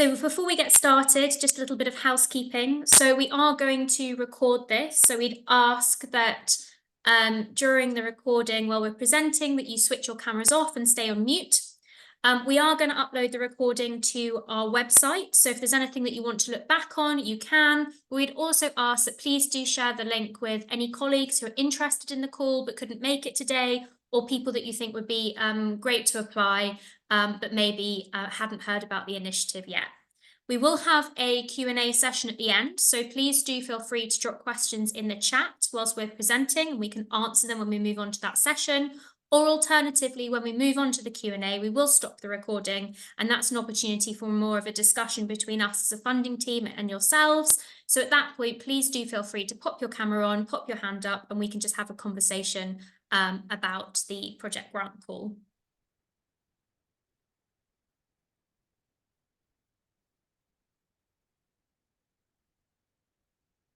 So before we get started, just a little bit of housekeeping. So we are going to record this. So we'd ask that during the recording while we're presenting that you switch your cameras off and stay on mute. We are going to upload the recording to our website. So if there's anything that you want to look back on, you can. We'd also ask that please do share the link with any colleagues who are interested in the call but couldn't make it today, or people that you think would be great to apply, but maybe hadn't heard about the initiative yet. We will have a Q&A session at the end, so please do feel free to drop questions in the chat whilst we're presenting, and we can answer them when we move on to that session. Or alternatively, when we move on to the Q&A, we will stop the recording, and that's an opportunity for more of a discussion between us as a funding team and yourselves. So at that point, please do feel free to pop your camera on, pop your hand up, and we can just have a conversation about the project grant call.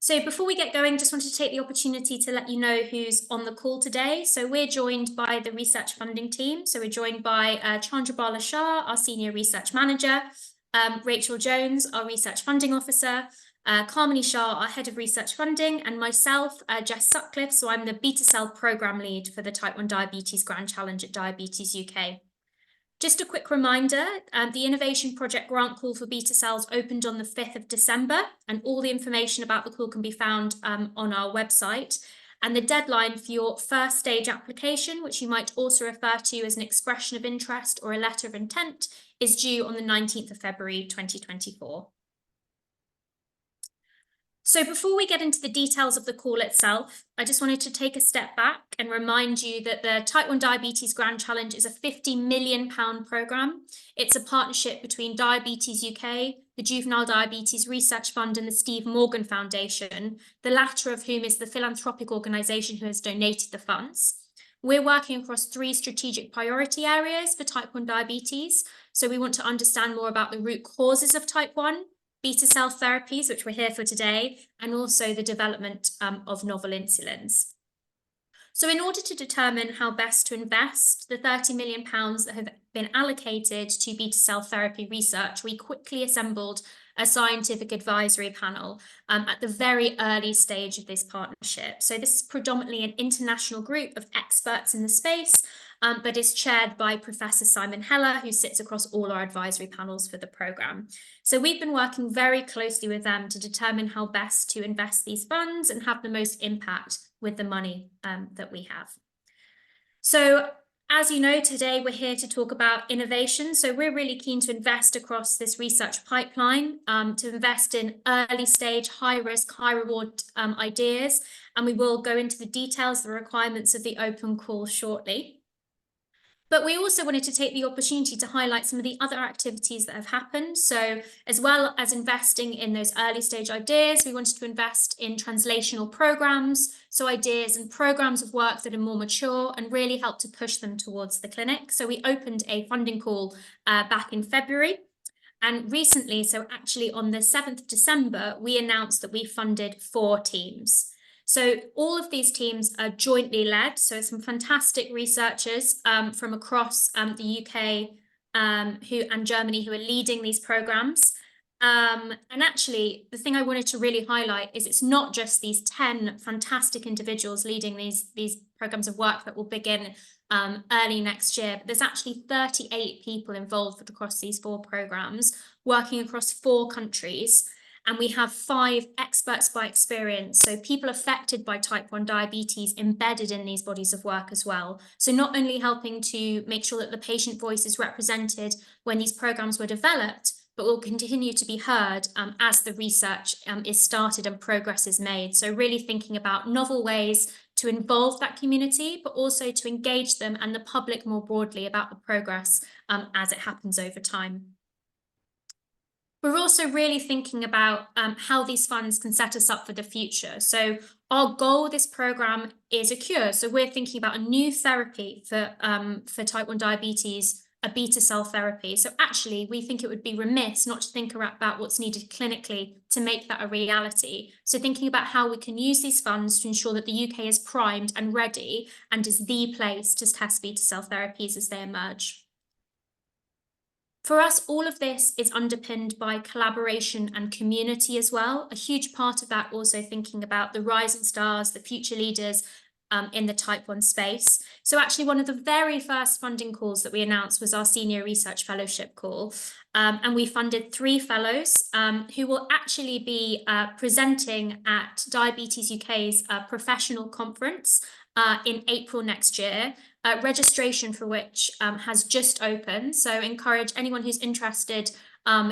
So before we get going, just wanted to take the opportunity to let you know who's on the call today. So we're joined by the research funding team. So we're joined by Chandrabala Shah, our Senior Research Manager, Rachel Jones, our Research Funding Officer, Carmony Shah, our Head of Research Funding, and myself, Jess Sutcliffe. So I'm the Beta Cell Programme Lead for the Type 1 Diabetes Grand Challenge at Diabetes UK. Just a quick reminder, the Innovation Project grant call for beta cells opened on the 5th of December, and all the information about the call can be found on our website. And the deadline for your first stage application, which you might also refer to as an expression of interest or a letter of intent, is due on the 19th of February 2024. So before we get into the details of the call itself, I just wanted to take a step back and remind you that the Type 1 Diabetes Grand Challenge is a £50 million programme. It's a partnership between Diabetes UK, the Juvenile Diabetes Research Fund and the Steve Morgan Foundation, the latter of whom is the philanthropic organisation who has donated the funds. We're working across 3 strategic priority areas for Type 1 diabetes. So we want to understand more about the root causes of Type 1, beta cell therapies, which we're here for today, and also the development of novel insulins. So in order to determine how best to invest the £30 million that have been allocated to beta cell therapy research, we quickly assembled a scientific advisory panel at the very early stage of this partnership. So this is predominantly an international group of experts in the space, but is chaired by Professor Simon Heller, who sits across all our advisory panels for the programme. So we've been working very closely with them to determine how best to invest these funds and have the most impact with the money that we have. So as you know, today we're here to talk about innovation. So we're really keen to invest across this research pipeline, to invest in early stage, high risk, high reward ideas. And we will go into the details, the requirements of the open call shortly. But we also wanted to take the opportunity to highlight some of the other activities that have happened. So as well as investing in those early stage ideas, we wanted to invest in translational programs, so ideas and programs of work that are more mature and really help to push them towards the clinic. So we opened a funding call back in February. And recently, so actually on the 7th of December, we announced that we funded 4 teams. So all of these teams are jointly led. So some fantastic researchers from across the UK and Germany who are leading these programs. And actually, the thing I wanted to really highlight is it's not just these 10 fantastic individuals leading these programs of work that will begin early next year, but there's actually 38 people involved across these 4 programs, working across 4 countries. And we have 5 experts by experience, so people affected by type 1 diabetes embedded in these bodies of work as well. So not only helping to make sure that the patient voice is represented when these programs were developed, but will continue to be heard as the research is started and progress is made. So really thinking about novel ways to involve that community, but also to engage them and the public more broadly about the progress as it happens over time. We're also really thinking about how these funds can set us up for the future. So our goal with this programme is a cure. So we're thinking about a new therapy for type 1 diabetes, a beta cell therapy. So actually, we think it would be remiss not to think about what's needed clinically to make that a reality. So thinking about how we can use these funds to ensure that the UK is primed and ready and is the place to test beta cell therapies as they emerge. For us, all of this is underpinned by collaboration and community as well. A huge part of that also thinking about the rising stars, the future leaders in the Type 1 space. So actually one of the very first funding calls that we announced was our Senior Research Fellowship call. And we funded 3 fellows who will actually be presenting at Diabetes UK's professional conference in April next year. Registration for which has just opened. So encourage anyone who's interested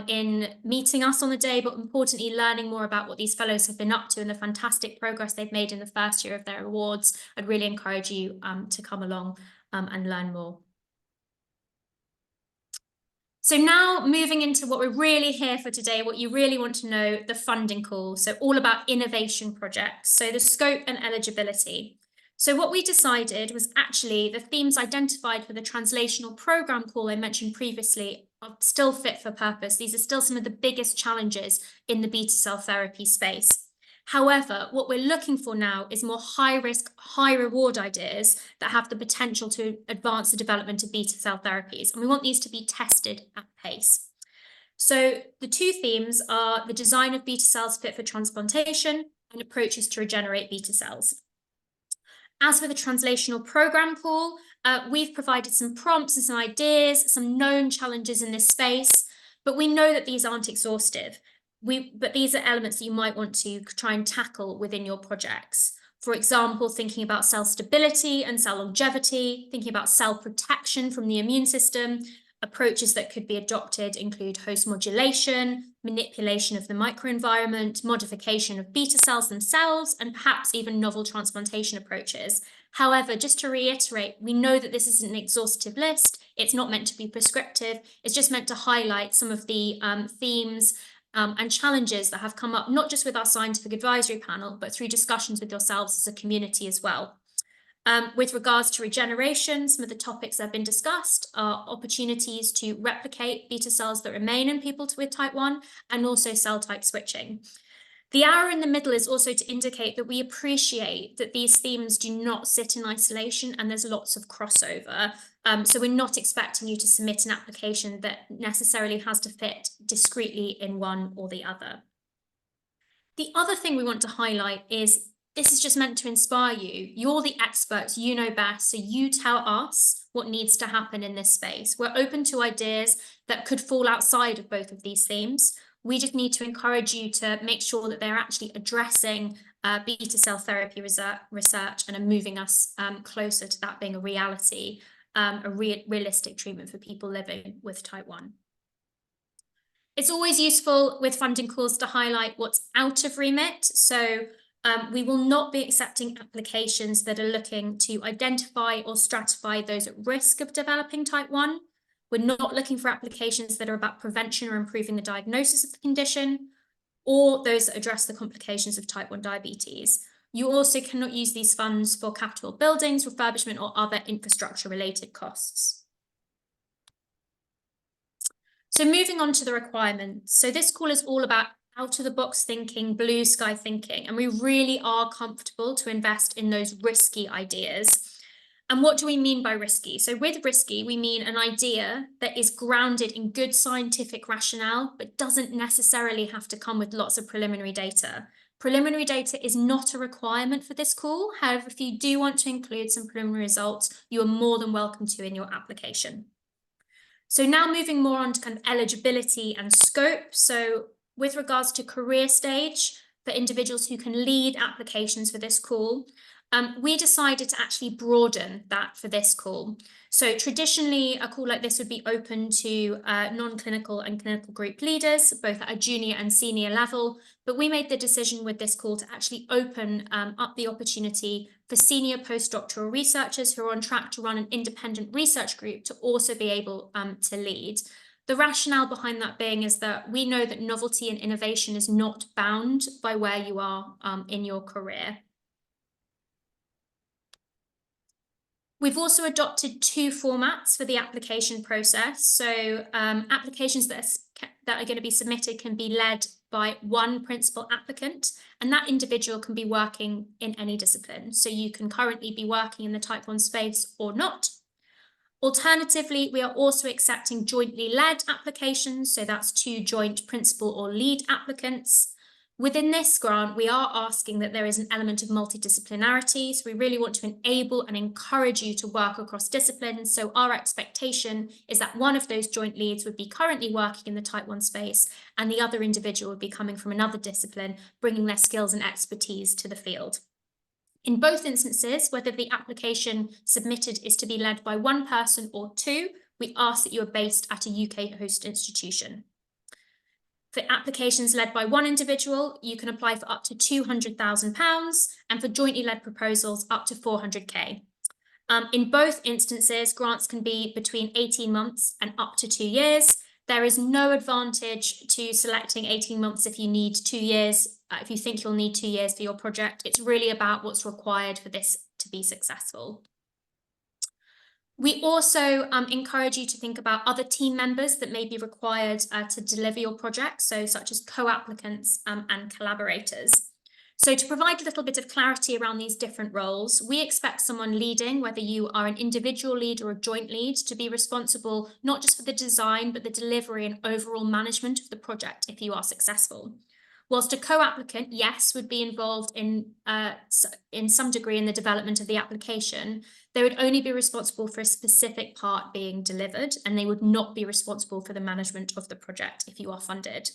in meeting us on the day, but importantly, learning more about what these fellows have been up to and the fantastic progress they've made in the first year of their awards. I'd really encourage you to come along and learn more. So now moving into what we're really here for today, what you really want to know, the funding call. So all about innovation projects. So the scope and eligibility. So what we decided was actually the themes identified for the translational program call I mentioned previously are still fit for purpose. These are still some of the biggest challenges in the beta cell therapy space. However, what we're looking for now is more high-risk, high-reward ideas that have the potential to advance the development of beta cell therapies, and we want these to be tested at pace. So the 2 themes are the design of beta cells fit for transplantation and approaches to regenerate beta cells. As for the translational program call, we've provided some prompts and some ideas, some known challenges in this space, but we know that these aren't exhaustive. But these are elements that you might want to try and tackle within your projects. For example, thinking about cell stability and cell longevity, thinking about cell protection from the immune system. Approaches that could be adopted include host modulation, manipulation of the microenvironment, modification of beta cells themselves, and perhaps even novel transplantation approaches. However, just to reiterate, we know that this isn't an exhaustive list. It's not meant to be prescriptive. It's just meant to highlight some of the themes and challenges that have come up, not just with our scientific advisory panel, but through discussions with yourselves as a community as well. With regards to regeneration, some of the topics that have been discussed are opportunities to replicate beta cells that remain in people with type 1 and also cell type switching. The arrow in the middle is also to indicate that we appreciate that these themes do not sit in isolation and there's lots of crossover. So we're not expecting you to submit an application that necessarily has to fit discretely in one or the other. The other thing we want to highlight is this is just meant to inspire you. You're the experts, you know best, so you tell us what needs to happen in this space. We're open to ideas that could fall outside of both of these themes. We just need to encourage you to make sure that they're actually addressing beta cell therapy research and are moving us closer to that being a reality, a realistic treatment for people living with type 1. It's always useful with funding calls to highlight what's out of Remit. So we will not be accepting applications that are looking to identify or stratify those at risk of developing type 1. We're not looking for applications that are about prevention or improving the diagnosis of the condition, or those that address the complications of type 1 diabetes. You also cannot use these funds for capital buildings, refurbishment, or other infrastructure-related costs. So moving on to the requirements. So this call is all about out-of-the-box thinking, blue sky thinking, and we really are comfortable to invest in those risky ideas. And what do we mean by risky? So with risky, we mean an idea that is grounded in good scientific rationale, but doesn't necessarily have to come with lots of preliminary data. Preliminary data is not a requirement for this call. However, if you do want to include some preliminary results, you are more than welcome to in your application. So now moving more on to kind of eligibility and scope. So with regards to career stage, for individuals who can lead applications for this call, we decided to actually broaden that for this call. So traditionally, a call like this would be open to non-clinical and clinical group leaders, both at a junior and senior level. But we made the decision with this call to actually open up the opportunity for senior postdoctoral researchers who are on track to run an independent research group to also be able to lead. The rationale behind that being is that we know that novelty and innovation is not bound by where you are in your career. We've also adopted 2 formats for the application process. So applications that are going to be submitted can be led by one principal applicant, and that individual can be working in any discipline. So you can currently be working in the type 1 space or not. Alternatively, we are also accepting jointly led applications, so that's 2 joint principal or lead applicants. Within this grant, we are asking that there is an element of multidisciplinarity, so we really want to enable and encourage you to work across disciplines. So our expectation is that one of those joint leads would be currently working in the Type 1 space, and the other individual would be coming from another discipline, bringing their skills and expertise to the field. In both instances, whether the application submitted is to be led by one person or 2, we ask that you are based at a UK host institution. For applications led by one individual, you can apply for up to £200,000, and for jointly led proposals, up to 400k. In both instances, grants can be between 18 months and up to 2 years. There is no advantage to selecting 18 months if you need 2 years, if you think you'll need 2 years for your project. It's really about what's required for this to be successful. We also encourage you to think about other team members that may be required to deliver your project, so such as co-applicants and collaborators. So to provide a little bit of clarity around these different roles, we expect someone leading, whether you are an individual lead or a joint lead, to be responsible not just for the design, but the delivery and overall management of the project if you are successful. Whilst a co-applicant, yes, would be involved in some degree in the development of the application, they would only be responsible for a specific part being delivered, and they would not be responsible for the management of the project if you are funded.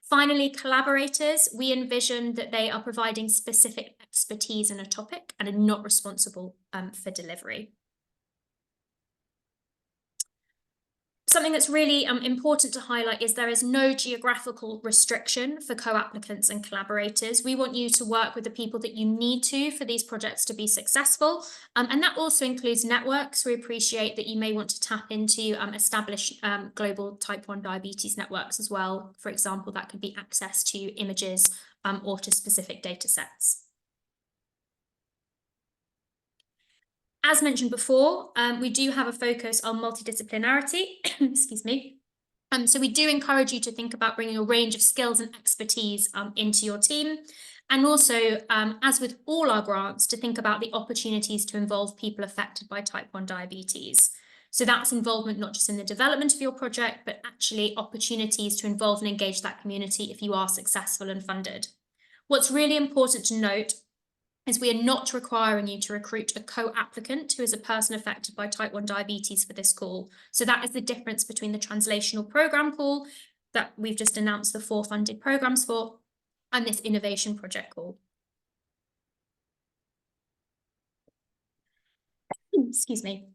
Finally, collaborators, we envision that they are providing specific expertise in a topic and are not responsible for delivery. Something that's really important to highlight is there is no geographical restriction for co-applicants and collaborators. We want you to work with the people that you need to for these projects to be successful. And that also includes networks. We appreciate that you may want to tap into established global type 1 diabetes networks as well. For example, that could be access to images or to specific data sets. As mentioned before, we do have a focus on multidisciplinarity, excuse me. So we do encourage you to think about bringing a range of skills and expertise into your team. And also, as with all our grants, to think about the opportunities to involve people affected by type 1 diabetes. So that's involvement not just in the development of your project, but actually opportunities to involve and engage that community if you are successful and funded. What's really important to note is we are not requiring you to recruit a co-applicant who is a person affected by type 1 diabetes for this call. So that is the difference between the translational program call that we've just announced the 4 funded programs for and this innovation project call. Excuse me.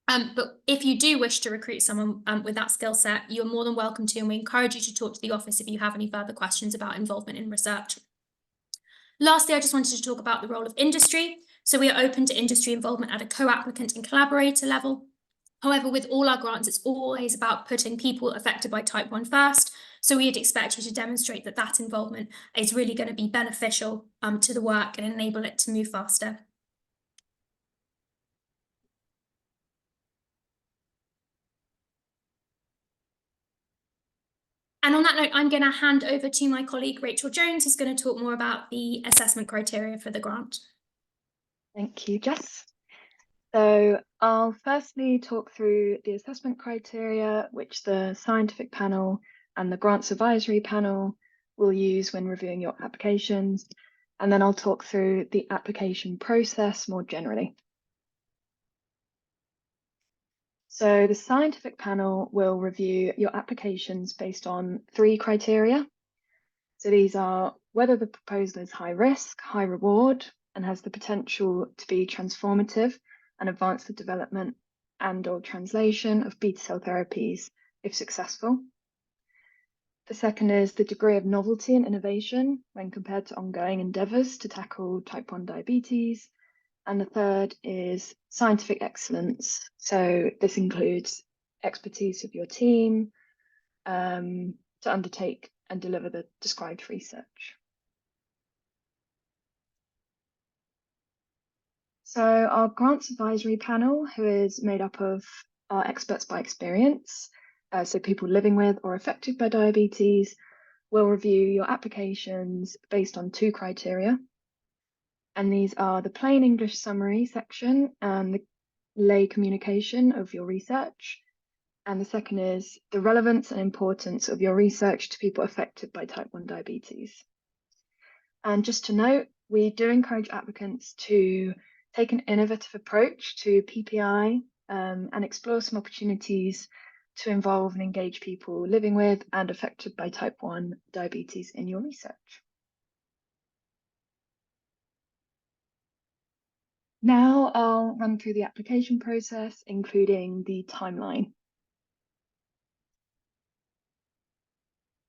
But if you do wish to recruit someone with that skill set, you're more than welcome to, and we encourage you to talk to the office if you have any further questions about involvement in research. Lastly, I just wanted to talk about the role of industry. So we are open to industry involvement at a co-applicant and collaborator level. However, with all our grants, it's always about putting people affected by type 1 first. So we'd expect you to demonstrate that that involvement is really going to be beneficial to the work and enable it to move faster. And on that note, I'm going to hand over to my colleague, Rachel Jones, who's going to talk more about the assessment criteria for the grant. Thank you, Jess. So I'll firstly talk through the assessment criteria, which the scientific panel and the grants advisory panel will use when reviewing your applications. And then I'll talk through the application process more generally. So the scientific panel will review your applications based on 3 criteria. So these are whether the proposal is high risk, high reward, and has the potential to be transformative and advance the development and/or translation of beta cell therapies if successful. The second is the degree of novelty and innovation when compared to ongoing endeavours to tackle type 1 diabetes. And the third is scientific excellence. So this includes expertise of your team to undertake and deliver the described research. So our grants advisory panel, who is made up of our experts by experience, so people living with or affected by diabetes, will review your applications based on 2 criteria. And these are the plain English summary section and the lay communication of your research. And the second is the relevance and importance of your research to people affected by type 1 diabetes. And just to note, we do encourage applicants to take an innovative approach to PPI and explore some opportunities to involve and engage people living with and affected by type 1 diabetes in your research. Now I'll run through the application process, including the timeline.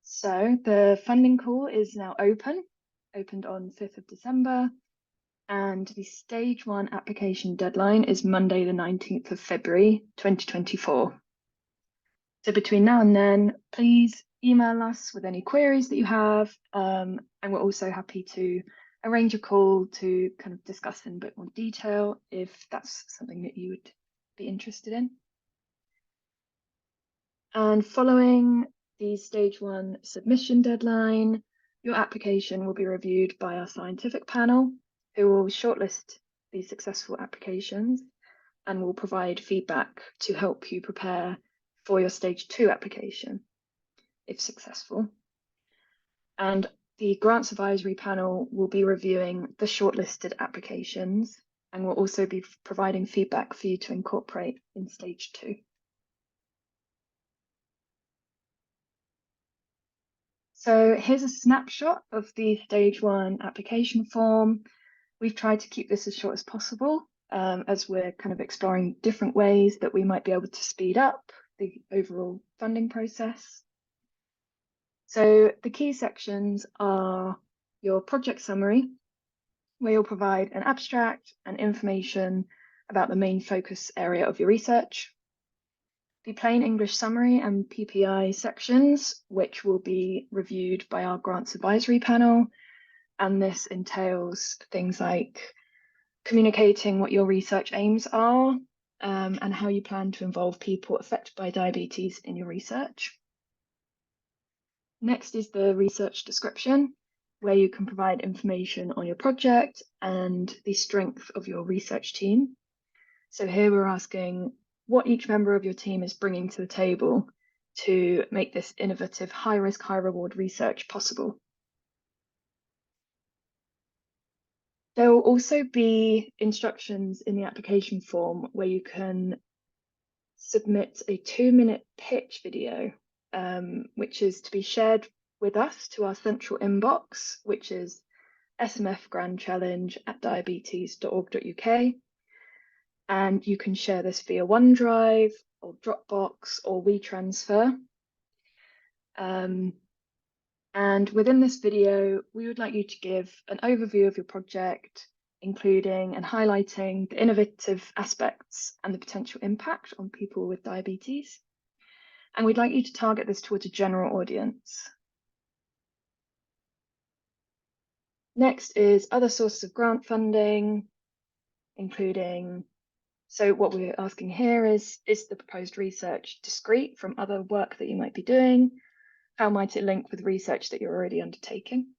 So the funding call is now opened on 5th of December, and the stage 1 application deadline is Monday the 19th of February 2024. So between now and then, please email us with any queries that you have, and we're also happy to arrange a call to kind of discuss in a bit more detail if that's something that you would be interested in. And following the stage 1 submission deadline, your application will be reviewed by our scientific panel, who will shortlist the successful applications and will provide feedback to help you prepare for your stage 2 application, if successful. And the grants advisory panel will be reviewing the shortlisted applications and will also be providing feedback for you to incorporate in stage 2. So here's a snapshot of the stage 1 application form. We've tried to keep this as short as possible, as we're kind of exploring different ways that we might be able to speed up the overall funding process. So the key sections are your project summary, where you'll provide an abstract and information about the main focus area of your research. The plain English summary and PPI sections, which will be reviewed by our grants advisory panel. And this entails things like communicating what your research aims are and how you plan to involve people affected by diabetes in your research. Next is the research description, where you can provide information on your project and the strength of your research team. So here we're asking what each member of your team is bringing to the table to make this innovative, high-risk, high-reward research possible. There will also be instructions in the application form where you can submit a 2-minute pitch video, which is to be shared with us to our central inbox, which is smfgrandchallenge@diabetes.org.uk. And you can share this via OneDrive or Dropbox or WeTransfer. And within this video, we would like you to give an overview of your project, including and highlighting the innovative aspects and the potential impact on people with diabetes. And we'd like you to target this towards a general audience. Next is other sources of grant funding, including, so what we're asking here is the proposed research discrete from other work that you might be doing? How might it link with research that you're already undertaking?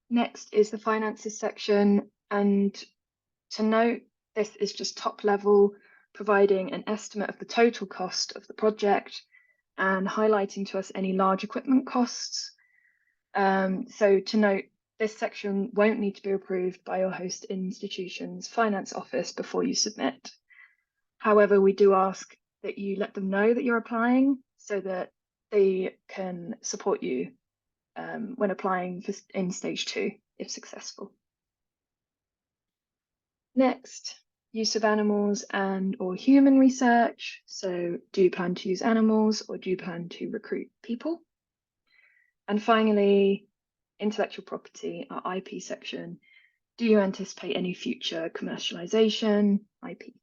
Next is the finances section, and to note, this is just top level, providing an estimate of the total cost of the project and highlighting to us any large equipment costs. So to note, this section won't need to be approved by your host institution's finance office before you submit. However, we do ask that you let them know that you're applying so that they can support you when applying in stage 2, if successful. Next, use of animals and or human research. So do you plan to use animals or do you plan to recruit people? And finally, intellectual property, our IP section. Do you anticipate any future commercialization, IP?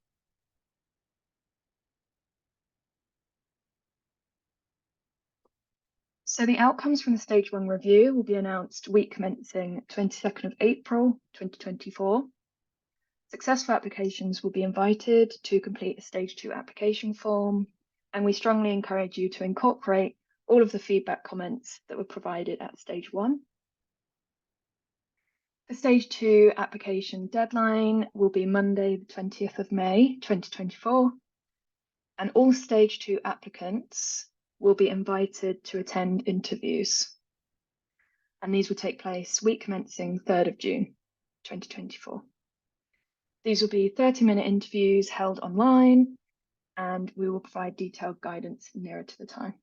So the outcomes from the stage 1 review will be announced week commencing 22nd of April 2024. Successful applications will be invited to complete a stage 2 application form, and we strongly encourage you to incorporate all of the feedback comments that were provided at stage 1. The stage 2 application deadline will be Monday, the 20th of May, 2024. And all stage 2 applicants will be invited to attend interviews. And these will take place week commencing 3rd of June, 2024. These will be 30-minute interviews held online, and we will provide detailed guidance nearer to the time.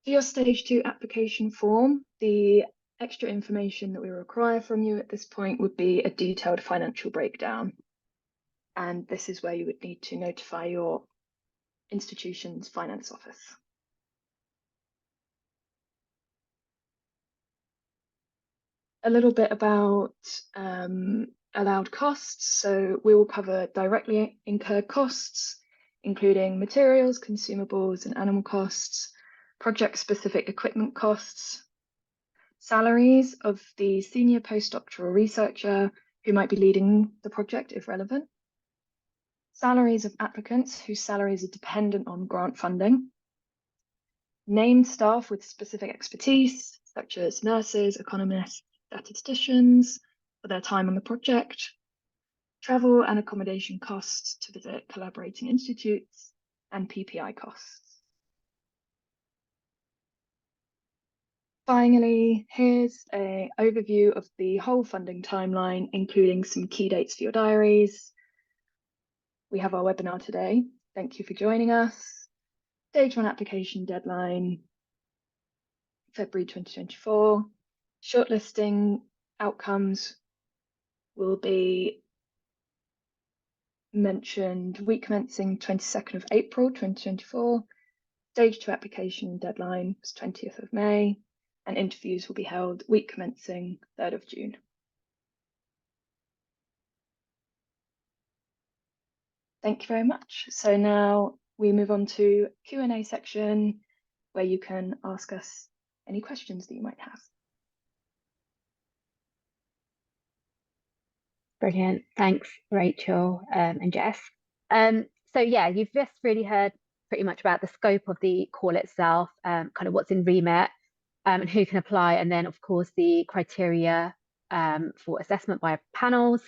For your stage 2 application form, the extra information that we require from you at this point would be a detailed financial breakdown. And this is where you would need to notify your institution's finance office. A little bit about allowed costs. So we will cover directly incurred costs, including materials, consumables, and animal costs, project-specific equipment costs, salaries of the senior postdoctoral researcher who might be leading the project if relevant, salaries of applicants whose salaries are dependent on grant funding, named staff with specific expertise, such as nurses, economists, statisticians, for their time on the project, travel and accommodation costs to visit collaborating institutes, and PPI costs. Finally, here's an overview of the whole funding timeline, including some key dates for your diaries. We have our webinar today. Thank you for joining us. Stage 1 application deadline, February 2024. Shortlisting outcomes will be mentioned week commencing 22nd of April 2024. Stage 2 application deadline was 20th of May, and interviews will be held week commencing 3rd of June. Thank you very much. So now we move on to Q&A section where you can ask us any questions that you might have. Brilliant. Thanks, Rachel and Jess. So yeah, you've just really heard pretty much about the scope of the call itself, kind of what's in Remit, and who can apply, and then of course the criteria for assessment by panels.